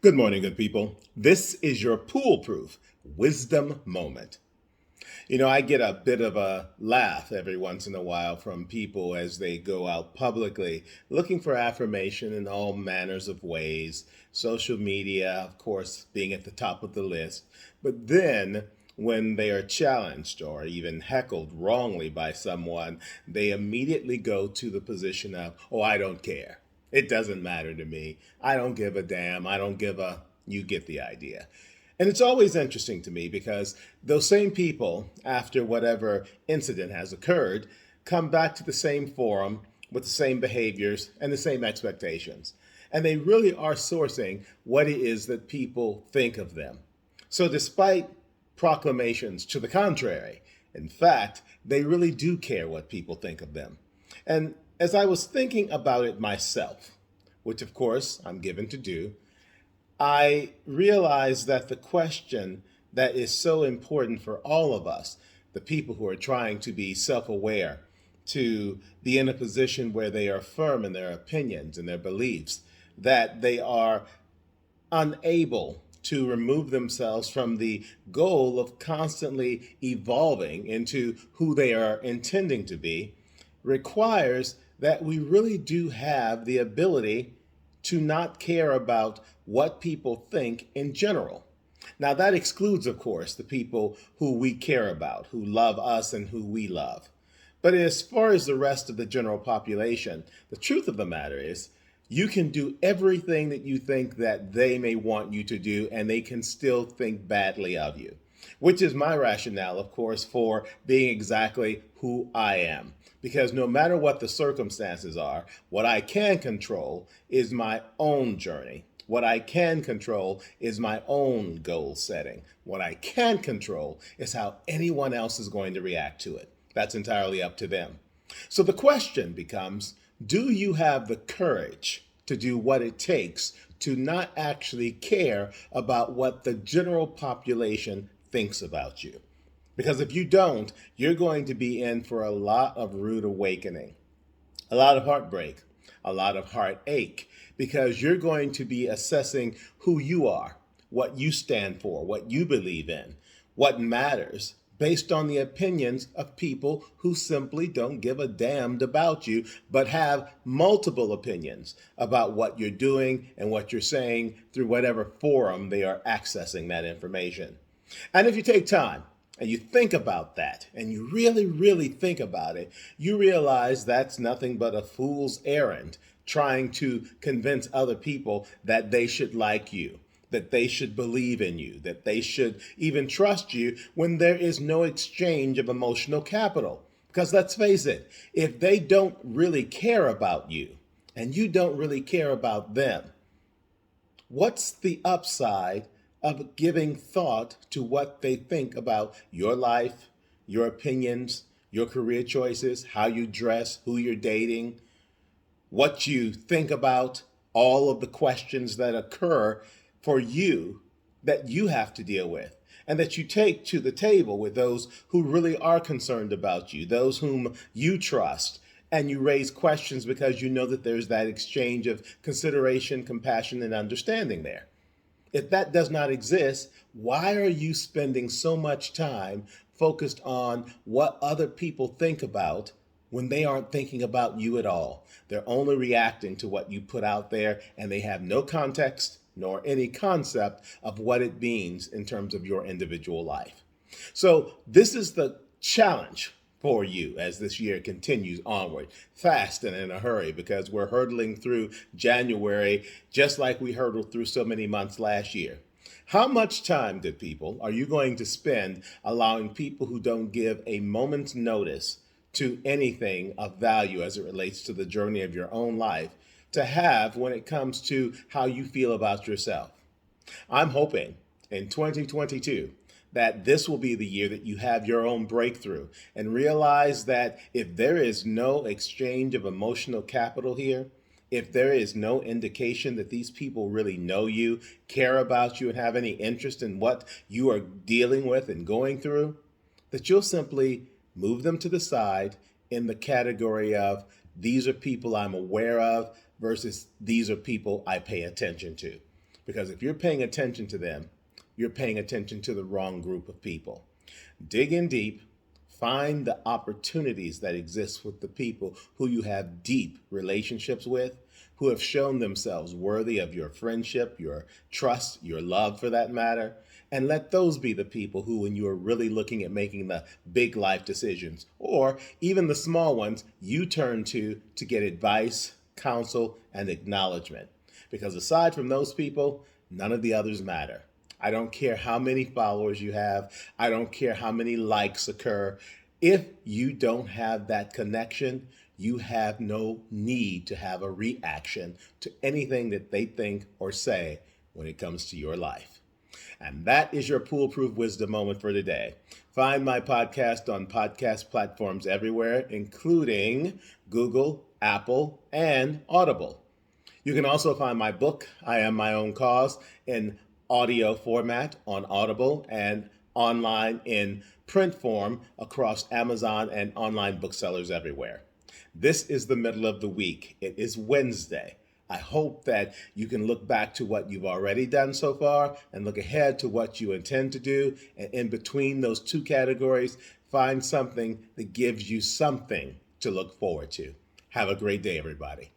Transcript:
Good morning, good people. This is your PooleProof wisdom moment. I get a bit of a laugh every once in a while from people as they go out publicly looking for affirmation in all manners of ways. Social media, of course, being at the top of the list. But then when they are challenged or even heckled wrongly by someone, they immediately go to the position of, oh, I don't care. It doesn't matter to me. I don't give a damn. I don't give a, you get the idea. And it's always interesting to me because those same people, after whatever incident has occurred, come back to the same forum with the same behaviors and the same expectations. And they really are sourcing what it is that people think of them. So, despite proclamations to the contrary, in fact, they really do care what people think of them. And as I was thinking about it myself, which of course I'm given to do, I realized that the question that is so important for all of us, the people who are trying to be self aware, to be in a position where they are firm in their opinions and their beliefs, that they are unable to remove themselves from the goal of constantly evolving into who they are intending to be, requires that we really do have the ability to not care about what people think in general. Now, that excludes, of course, the people who we care about, who love us and who we love. But as far as the rest of the general population, the truth of the matter is you can do everything that you think that they may want you to do, and they can still think badly of you, which is my rationale, of course, for being exactly who I am. Because no matter what the circumstances are, what I can control is my own journey. What I can control is my own goal setting. What I can control is how anyone else is going to react to it. That's entirely up to them. So the question becomes, do you have the courage to do what it takes to not actually care about what the general population thinks about you? Because if you don't, you're going to be in for a lot of rude awakening, a lot of heartbreak, a lot of heartache, because you're going to be assessing who you are, what you stand for, what you believe in, what matters, based on the opinions of people who simply don't give a damn about you, but have multiple opinions about what you're doing and what you're saying through whatever forum they are accessing that information. And if you take time and you think about that, and you really, really think about it, you realize that's nothing but a fool's errand trying to convince other people that they should like you, that they should believe in you, that they should even trust you when there is no exchange of emotional capital. Because let's face it, if they don't really care about you and you don't really care about them, what's the upside of giving thought to what they think about your life, your opinions, your career choices, how you dress, who you're dating, what you think about, all of the questions that occur for you that you have to deal with and that you take to the table with those who really are concerned about you, those whom you trust, and you raise questions because you know that there's that exchange of consideration, compassion, and understanding there. If that does not exist, why are you spending so much time focused on what other people think about when they aren't thinking about you at all? They're only reacting to what you put out there, and they have no context nor any concept of what it means in terms of your individual life. So, this is the challenge for you as this year continues onward, fast and in a hurry, because we're hurtling through January just like we hurtled through so many months last year. How much time, good people, are you going to spend allowing people who don't give a moment's notice to anything of value as it relates to the journey of your own life to have when it comes to how you feel about yourself? I'm hoping in 2022 that this will be the year that you have your own breakthrough and realize that if there is no exchange of emotional capital here, if there is no indication that these people really know you, care about you, and have any interest in what you are dealing with and going through, that you'll simply move them to the side in the category of these are people I'm aware of versus these are people I pay attention to. Because if you're paying attention to them, you're paying attention to the wrong group of people. Dig in deep, find the opportunities that exist with the people who you have deep relationships with, who have shown themselves worthy of your friendship, your trust, your love for that matter. And let those be the people who, when you are really looking at making the big life decisions, or even the small ones, you turn to get advice, counsel, and acknowledgement. Because aside from those people, none of the others matter. I don't care how many followers you have. I don't care how many likes occur. If you don't have that connection, you have no need to have a reaction to anything that they think or say when it comes to your life. And that is your PooleProof wisdom moment for today. Find my podcast on podcast platforms everywhere, including Google, Apple, and Audible. You can also find my book, I Am My Own Cause, in audio format on Audible and online in print form across Amazon and online booksellers everywhere. This is the middle of the week. It is Wednesday. I hope that you can look back to what you've already done so far and look ahead to what you intend to do. And in between those two categories, find something that gives you something to look forward to. Have a great day, everybody.